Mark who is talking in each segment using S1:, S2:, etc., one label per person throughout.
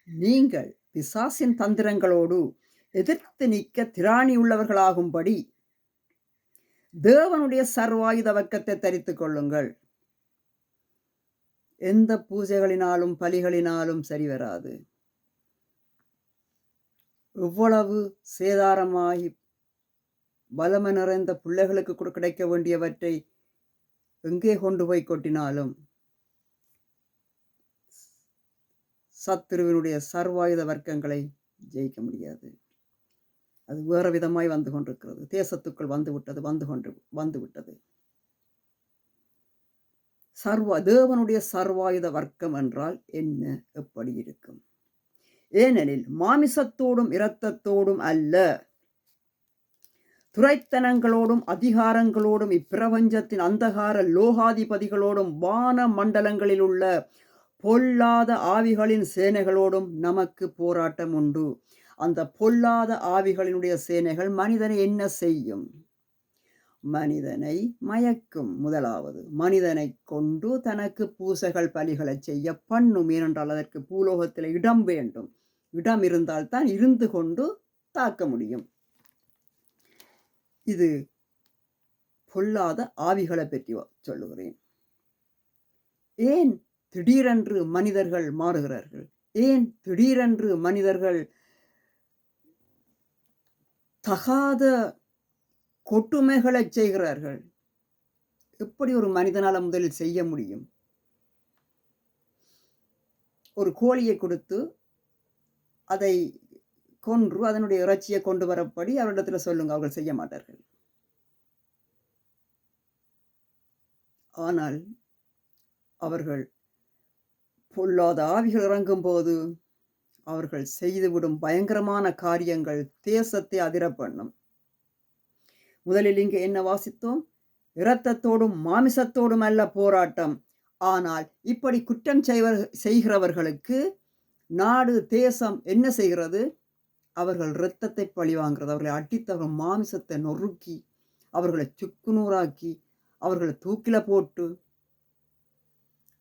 S1: நீங்கள் பிசாசின் தந்திரங்களோடு எதிர்த்து நிற்க திராணியுள்ளவர்களாகும்படி தேவனுடைய சர்வாயுத வர்க்கத்தை தரித்துக் கொள்ளுங்கள். எந்த பூஜைகளினாலும் பலிகளினாலும் சரி வராது. எவ்வளவு சேதாரமாகி பலம நிறைந்த பிள்ளைகளுக்கு கிடைக்க வேண்டியவற்றை எங்கே கொண்டு போய் கொட்டினாலும் சத்துருவினுடைய சர்வாயுத வர்க்கங்களை ஜெயிக்க முடியாது. அது வேறு விதமாய் வந்து கொண்டிருக்கிறது. தேசத்துக்குள் வந்துவிட்டது. தேவனுடைய சர்வாயுத வர்க்கம் என்றால் என்ன, எப்படி இருக்கும்? ஏனெனில் மாமிசத்தோடும் இரத்தத்தோடும் அல்ல, துரைத்தனங்களோடும் அதிகாரங்களோடும் இப்பிரபஞ்சத்தின் அந்தகார லோகாதிபதிகளோடும் வான மண்டலங்களில் உள்ள பொல்லாத ஆவிகளின் சேனைகளோடும் நமக்கு போராட்டம் உண்டு. அந்த பொல்லாத ஆவிகளினுடைய சேனைகள் மனிதனை என்ன செய்யும்? மனிதனை மயக்கும். முதலாவது, மனிதனை கொண்டு தனக்கு பூசைகள் பலிகளை செய்ய பண்ணும். ஏனென்றால் அதற்கு பூலோகத்தில் இடம் வேண்டும். இடம் இருந்தால்தான் இருந்து கொண்டு தாக்க முடியும். இது பொல்லாத ஆவிகளை பற்றி சொல்லுகிறேன். ஏன் திடீரென்று மனிதர்கள் மாறுகிறார்கள்? ஏன் திடீரென்று மனிதர்கள் தகாத கொட்டுமைகளை செய்கிறார்கள்? எப்படி ஒரு மனிதனால முதலில் செய்ய முடியும்? ஒரு கோழியை கொடுத்து அதை கொன்று அதனுடைய இறைச்சியை கொண்டு வரப்படி அவரிடத்தில் சொல்லுங்க, அவர்கள் செய்ய மாட்டார்கள். ஆனால் அவர்கள் பொல்லாத ஆவிகள் இறங்கும் போது அவர்கள் செய்துவிடும் பயங்கரமான காரியங்கள் தேசத்தை அதிர பண்ணும். முதலில் இங்கே என்ன வாசித்தோம்? இரத்தத்தோடும் மாமிசத்தோடும் அல்ல போராட்டம். ஆனால் இப்படி குற்றம் செய்கிறவர்களுக்கு நாடு தேசம் என்ன செய்கிறது? அவர்கள் இரத்தத்தை பழிவாங்கிறது. அவர்களை அடித்தவர்கள் மாமிசத்தை நொறுக்கி அவர்களை சுக்குநூறாக்கி அவர்களை தூக்கில போட்டு,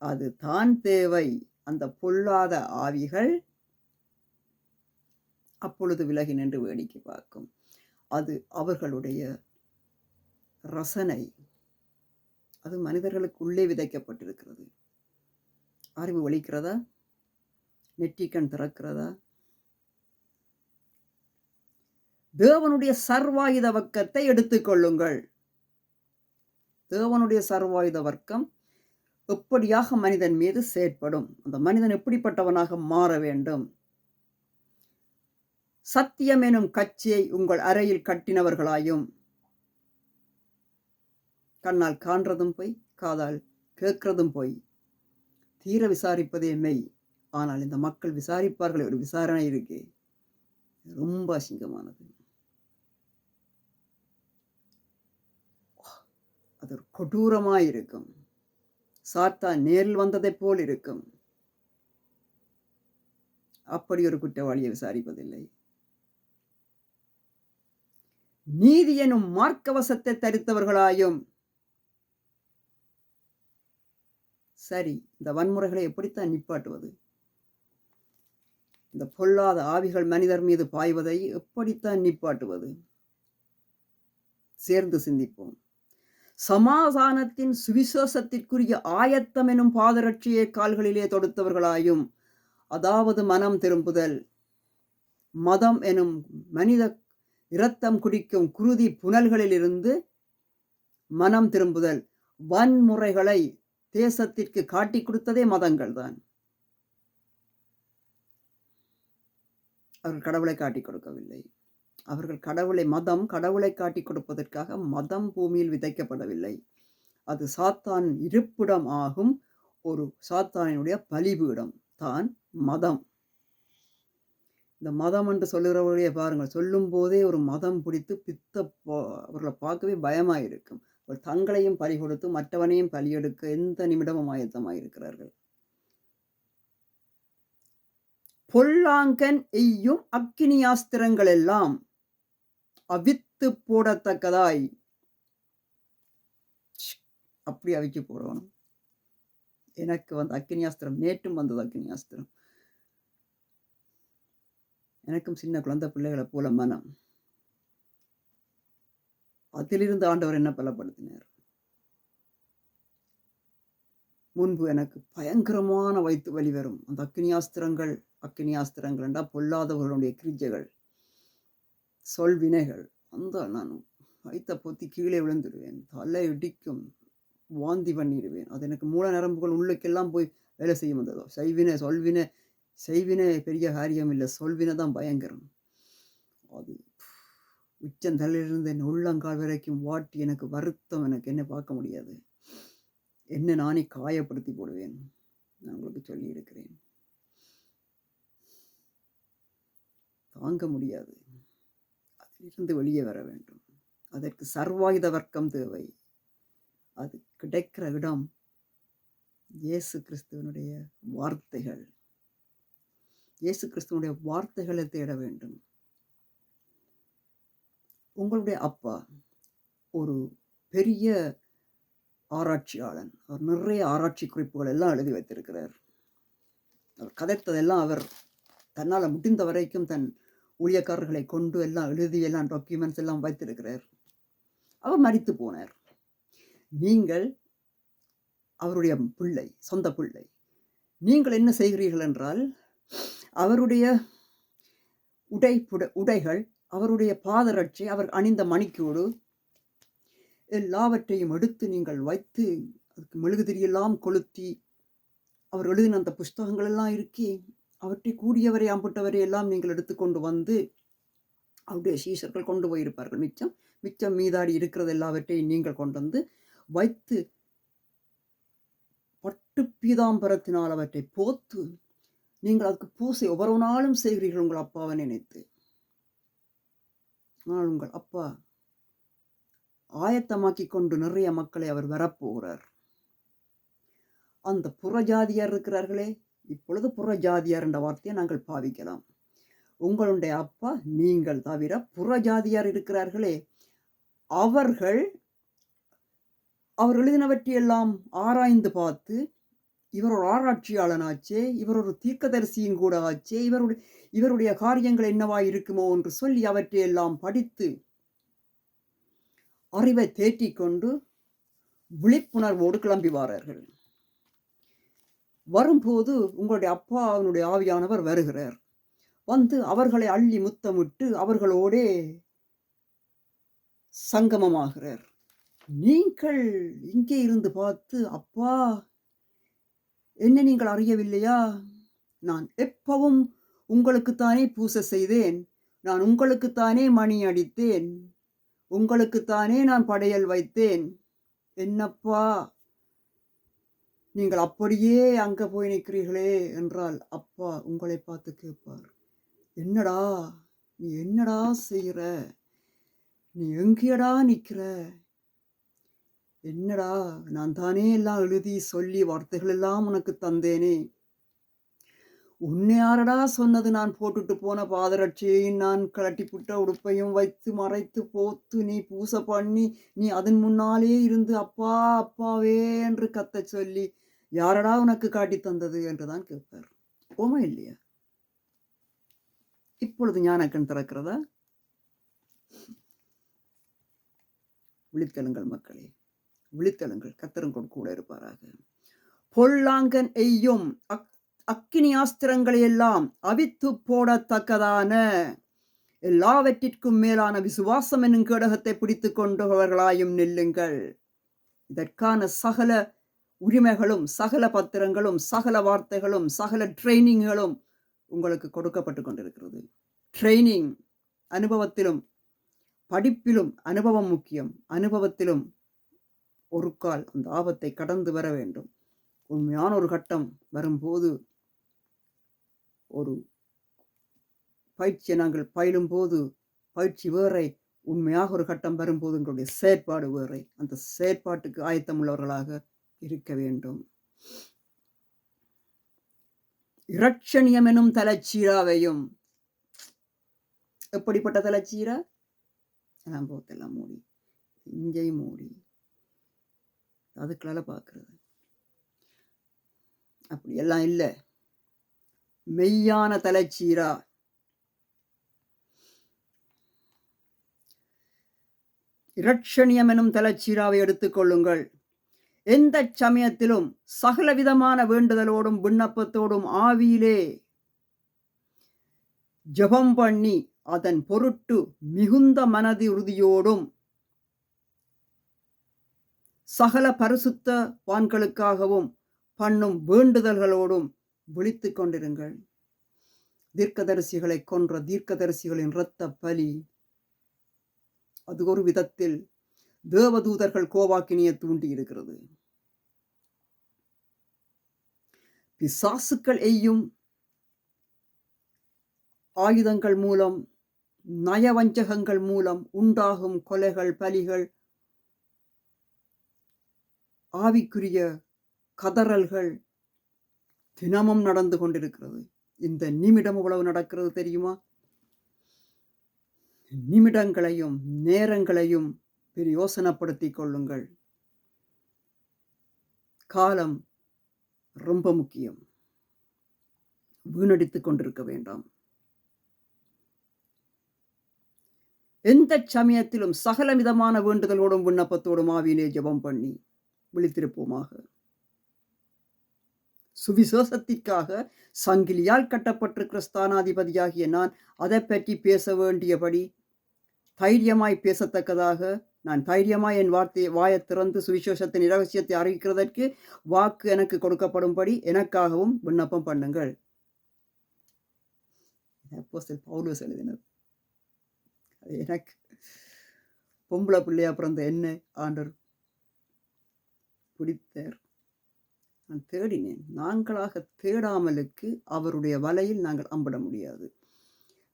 S1: அது தான் தேவை. அந்த பொல்லாத ஆவிகள் அப்பொழுது விலகி நின்று வேடிக்கை பார்க்கும். அது அவர்களுடைய ரசனை. அது மனிதர்களுக்கு உள்ளே விதைக்கப்பட்டிருக்கிறது. அறிவு ஒழிக்கிறதா? நெற்றிக்கண் திறக்கிறதா? தேவனுடைய சர்வாயுத வர்க்கத்தை எடுத்துக்கொள்ளுங்கள். தேவனுடைய சர்வாயுத வர்க்கம் எப்படியாக மனிதன் மீது செயற்படும்? அந்த மனிதன் எப்படிப்பட்டவனாக மாற வேண்டும்? சத்தியம் எனும் கட்சியை உங்கள் அறையில் கட்டினவர்களாயும், கண்ணால் காண்றதும் போய் காதால் கேட்கிறதும் போய் தீர விசாரிப்பதே மெய். ஆனால் இந்த மக்கள் விசாரிப்பார்கள். ஒரு விசாரணை இருக்கு, ரொம்ப அசிங்கமானது. அது ஒரு கொடூரமாயிருக்கும். சாத்தான் நேரில் வந்ததை போல் இருக்கும். அப்படி ஒரு குற்றவாளியை விசாரிப்பதில்லை. நீதி எனும் மார்க்கவசத்தை தரித்தவர்களாயும், சரி, இந்த வன்முறைகளை எப்படித்தான் நிப்பாட்டுவது? இந்த பொல்லாத ஆவிகள் மனிதர் மீது பாய்வதை எப்படித்தான் நிப்பாட்டுவது? சேர்ந்து சிந்திப்போம். சமாதானத்தின் சுவிசேஷத்திற்குரிய ஆயத்தம் எனும் பாதரட்சியை கால்களிலே தொடுத்தவர்களாயும், அதாவது மனம் திரும்புதல், மதம் எனும் மனித இரத்தம் குடிக்கும் குருதி புனல்களிலிருந்து மனம் திரும்புதல். வன்முறைகளை தேசத்திற்கு காட்டி கொடுத்ததே மதங்கள் தான். அவர்கள் கடவுளை காட்டி கொடுக்கவில்லை. அவர்கள் கடவுளை காட்டி கொடுப்பதற்காக மதம் பூமியில் விதைக்கப்படவில்லை. அது சாத்தான் இருப்பிடம் ஆகும். ஒரு சாத்தானினுடைய பலிபீடம் தான் மதம். இந்த மதம் என்று சொல்லுகிறவர்களே பாருங்கள், சொல்லும் போதே ஒரு மதம் பிடித்து அவர்களை பார்க்கவே பயமாயிருக்கும். அவர்கள் தங்களையும் பலி கொடுத்து மற்றவனையும் பலியெடுக்க எந்த நிமிடமும் ஆயத்தமாயிருக்கிறார்கள். பொல்லாங்கன் எய்யும் அக்கினியாஸ்திரங்கள் எல்லாம் அவித்து போடத்தக்கதாய், அப்படி அவிச்சு போடணும். எனக்கு அக்கினியாஸ்திரம் நேற்றும் வந்தது. அக்கினியாஸ்திரம் எனக்கும் சின்ன குழந்தை பிள்ளைகளைப் போல மனம். அதிலிருந்து ஆண்டவர் என்ன பலப்படுத்தினார். முன்பு எனக்கு பயங்கரமான வயித்து வலி வரும். அந்த அக்கினியாஸ்திரங்கள் என்றால் பொல்லாதவர்களுடைய கிரிஞ்சைகள், சொல்வினைகள். நான் வயித்தை பொத்தி கீழே விழுந்துடுவேன். தலை இடிக்கும். வாந்தி பண்ணிடுவேன். அது எனக்கு மூல நரம்புகள் உள்ளுக்கெல்லாம் போய் வேலை செய்யும். அந்த செய்வினை பெரிய காரியம் இல்லை. சொல்வினை தான் பயங்கரம். அது உச்சந்தலையிலிருந்து என் உள்ளங்கால் வரைக்கும் வாட்டி எனக்கு வருத்தம். எனக்கு என்ன பார்க்க முடியாது. என்ன நானே காயப்படுத்தி போடுவேன். நான் உங்களுக்கு சொல்லியிருக்கிறேன். தாங்க முடியாது. அதிலிருந்து வெளியே வர வேண்டும். அதற்கு சர்வாயுத வர்க்கம் தேவை. அது கிடைக்கிற இடம் இயேசு கிறிஸ்துவனுடைய வார்த்தைகள். இயேசு கிறிஸ்துவனுடைய வார்த்தைகளை தேட வேண்டும். உங்களுடைய அப்பா ஒரு பெரிய ஆராய்ச்சியாளன். அவர் நிறைய ஆராய்ச்சி குறிப்புகள் எல்லாம் எழுதி வைத்திருக்கிறார். அவர் கதைத்ததெல்லாம் அவர் தன்னால் முடிந்த வரைக்கும் தன் ஊழியக்காரர்களை கொண்டு எல்லாம் எழுதி எல்லாம் டாக்குமெண்ட்ஸ் எல்லாம் வைத்திருக்கிறார். அவர் மரித்து போனார். நீங்கள் அவருடைய பிள்ளை, சொந்த பிள்ளை. நீங்கள் என்ன செய்கிறீர்கள் என்றால், அவருடைய உடைகள், அவருடைய பாதரட்சை, அவர் அணிந்த மணிக்கூடு எல்லாவற்றையும் எடுத்து நீங்கள் வைத்து அதுக்கு மெழுகுதிரியெல்லாம் கொளுத்தி, அவர் எழுதின அந்த புஸ்தகங்கள் எல்லாம் இருக்கி, அவற்றை கூடியவரை அம்பிட்டவரை எல்லாம் நீங்கள் எடுத்துக்கொண்டு வந்து அவருடைய சீஷர்கள் கொண்டு போயிருப்பார்கள். மிச்சம் மீதாடி இருக்கிறது எல்லாவற்றையும் நீங்கள் கொண்டு வந்து வைத்து பட்டு பீதாம்பரத்தினால் அவற்றை போத்து நீங்கள் அதுக்கு பூசை ஒவ்வொரு நாளும் செய்கிறீர்கள் உங்கள் அப்பாவை நினைத்து. ஆனால் உங்கள் அப்பா ஆயத்தமாக்கி கொண்டு நிறைய மக்களை அவர் வரப்போகிறார். அந்த புறஜாதியார் இருக்கிறார்களே, இப்பொழுது புறஜாதியார் என்ற வார்த்தையை நாங்கள் பாவிக்கலாம். உங்களுடைய அப்பா நீங்கள் தவிர புறஜாதியார் இருக்கிறார்களே, அவர் எழுதினவற்றையெல்லாம் ஆராய்ந்து பார்த்து, இவர் ஒரு ஆராய்ச்சியாளனாச்சே, இவர் ஒரு தீர்க்கதரிசியும் கூட ஆச்சே, இவருடைய காரியங்கள் என்னவா இருக்குமோ என்று சொல்லி அவற்றையெல்லாம் படித்து அறிவை தேற்றிக்கொண்டு விழிப்புணர்வோடு கிளம்பி வாரார்கள். வரும்போது உங்களுடைய அப்பா அவனுடைய ஆவியானவர் வருகிறார். வந்து அவர்களை அள்ளி முத்தமிட்டு அவர்களோடே சங்கமமாகிறார். நீங்கள் இங்கே இருந்து பார்த்து, அப்பா என்ன நீங்கள் அறியவில்லையா? நான் எப்பவும் உங்களுக்குத்தானே பூசை செய்தேன். நான் உங்களுக்குத்தானே மணி அடித்தேன். உங்களுக்குத்தானே நான் படையல் வைத்தேன். என்னப்பா நீங்கள் அப்படியே அங்கே போய் நிற்கிறீர்களே என்றால், அப்பா உங்களை பார்த்து கேட்பார், என்னடா நீ என்னடா செய்கிற? நீ எங்கேடா நிற்கிற? என்னடா நான் தானே எல்லாம் எழுதி சொல்லி வார்த்தைகள் எல்லாம் உனக்கு தந்தேனே. உன்னை யாரடா சொன்னது? நான் போட்டுட்டு போன பாதரட்சியையும் நான் கலட்டிப்புட்ட உடுப்பையும் வைத்து மறைத்து போத்து நீ பூசை பண்ணி நீ அதன் முன்னாலே இருந்து அப்பா அப்பாவே என்று கத்த சொல்லி யாரடா உனக்கு காட்டி தந்தது என்றுதான் கேட்பார். ஓமா இல்லையா? இப்பொழுது ஞானக்கண் திறக்கிறதா? விழித்தெழுங்கள் மக்களே, விழித்தெழுங்கள். கர்த்தரும் கூட இருப்பாராக. பொல்லாங்கன் எய்யும் அக்கினி ஆஸ்திரங்களை எல்லாம் அவித்து போடத்தக்கதான எல்லாவற்றிற்கும் மேலான விசுவாசம் என்னும் கேடகத்தை பிடித்து கொண்டவர்களாயும் நில்லுங்கள். இதற்கான சகல உரிமைகளும் சகல பத்திரங்களும் சகல வார்த்தைகளும் சகல ட்ரைனிங்களும் உங்களுக்கு கொடுக்கப்பட்டு கொண்டிருக்கிறது. ட்ரைனிங் அனுபவத்திலும் படிப்பிலும் அனுபவம் முக்கியம். அனுபவத்திலும் ஒரு கால் அந்த ஆபத்தை கடந்து வர வேண்டும். உண்மையான ஒரு கட்டம் வரும்போது, ஒரு பயிற்சியை நாங்கள் பயிலும் போது பயிற்சி வேறை, உண்மையாக ஒரு கட்டம் வரும்போது எங்களுடைய செயற்பாடு வேறை. அந்த செயற்பாட்டுக்கு ஆயத்தம் உள்ளவர்களாக இருக்க வேண்டும். இரட்சணியம் எனும் தலைச்சீராவையும், எப்படிப்பட்ட தலைச்சீரா? அனுபவத்தெல்லாம் மூடி இங்கேயும் மூடி அதுக்களால பார்க்கறது அப்படியெல்லாம் இல்லை. மெய்யான தலைச்சீரா இரட்சணியம் எனும் தலைச்சீராவை எடுத்துக்கொள்ளுங்கள். எந்த சமயத்திலும் சகலவிதமான வேண்டுதலோடும் விண்ணப்பத்தோடும் ஆவியிலே ஜெபம் பண்ணி அதன் பொருட்டு மிகுந்த மனது உறுதியோடும் சகல பரிசுத்த வான்களுக்காகவும் பண்ணும் வேண்டுதல்களோடும் விழித்துக் கொண்டிருங்கள். தீர்க்கதரிசிகளை கொன்ற தீர்க்கதரிசிகளின் இரத்த பலி அது ஒரு விதத்தில் தேவதூதர்கள் கோபாக்கினியை தூண்டி இருக்கிறது. பிசாசுக்கள் எய்யும் ஆயுதங்கள் மூலம் நயவஞ்சகங்கள் மூலம் உண்டாகும் கொலைகள் பலிகள் ஆவிக்குரிய கதறல்கள் தினமும் நடந்து கொண்டிருக்கிறது. இந்த நிமிடம் எவ்வளவு நடக்கிறது தெரியுமா? நிமிடங்களையும் நேரங்களையும் பிரயோசனப்படுத்திக் கொள்ளுங்கள். காலம் ரொம்ப முக்கியம். வீணடித்துக் கொண்டிருக்க வேண்டாம். எந்த சமயத்திலும் சகல விதமான வேண்டுதலோடும் விண்ணப்பத்தோடும் ஆவியிலே ஜெபம் பண்ணி விழித்திருப்போமாக. சுவிசேஷத்திற்காக சங்கிலியால் கட்டப்பட்டிருக்கிற ஸ்தானாதிபதியாகிய நான் அதை பற்றி பேச வேண்டியபடி தைரியமாய் பேசத்தக்கதாக நான் தைரியமாய் என் வாயை திறந்து சுவிசேஷத்தின் இரகசியத்தை அறிவிக்கிறதற்கு வாக்கு எனக்கு கொடுக்கப்படும்படி எனக்காகவும் விண்ணப்பம் பண்ணுங்கள். பவுலோஸ் எழுதினர். அது எனக்கு பொம்பளை பிள்ளையா பிறந்த என்ன ஆண்டவர் பிடித்தார். நான் தேடினேன். நாங்களாக தேடாமலுக்கு அவருடைய வலையில் நாங்கள் அம்பிட முடியாது.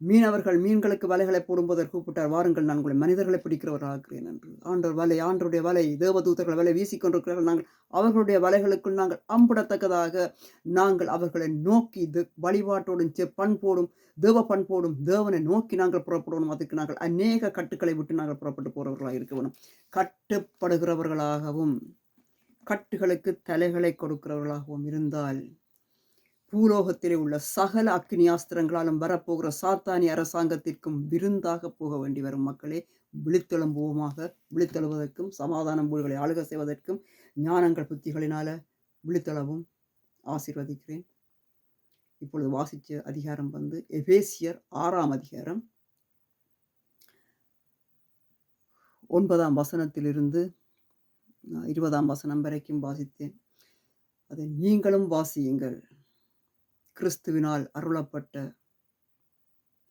S1: மீனவர்கள் மீன்களுக்கு வலைகளை போடும்போது கூப்பிட்டார், வாருங்கள் நான் உங்களை மனிதர்களை பிடிக்கிறவராகிறேன் என்று. ஆண்டருடைய வலை தேவதூதர்கள் வலை வீசிக்கொண்டிருக்கிறார்கள். நாங்கள் அவர்களுடைய வலைகளுக்குள் நாங்கள் அம்பிடத்தக்கதாக நாங்கள் அவர்களை நோக்கி வழிபாட்டோடும் பண்போடும் தேவ பண்போடும் தேவனை நோக்கி நாங்கள் புறப்படணும். அதுக்கு நாங்கள் அநேக கட்டுக்களை விட்டு நாங்கள் புறப்பட்டு போறவர்களாக இருக்க வேணும். கட்டுப்படுகிறவர்களாகவும் கட்டுகளுக்கு தலைகளை கொடுக்கிறவர்களாகவும் இருந்தால் பூலோகத்திலே உள்ள சகல அக்னியாஸ்திரங்களாலும் வரப்போகிற சாத்தானி அரசாங்கத்திற்கும் விருந்தாக போக வேண்டி வரும். மக்களே, விழித்தெழும்புவோமாக. விழித்தெழுவதற்கும் சமாதான வீடுகளை ஆளுக செய்வதற்கும் ஞானங்கள் புத்திகளினால விழித்தெழவும் ஆசீர்வதிக்கிறேன். இப்பொழுது வாசிச்ச அதிகாரம் எபேசியர் 6ஆம் அதிகாரம் 9ஆம் வசனத்திலிருந்து 20ஆம் வசனம் வரைக்கும் வாசித்தேன். அதை நீங்களும் வாசியுங்கள். கிறிஸ்துவினால் அருளப்பட்ட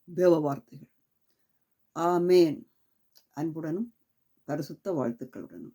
S1: தேவ வார்த்தைகள். ஆமேன். அன்புடனும் பரிசுத்த வாழ்த்துக்களுடனும்.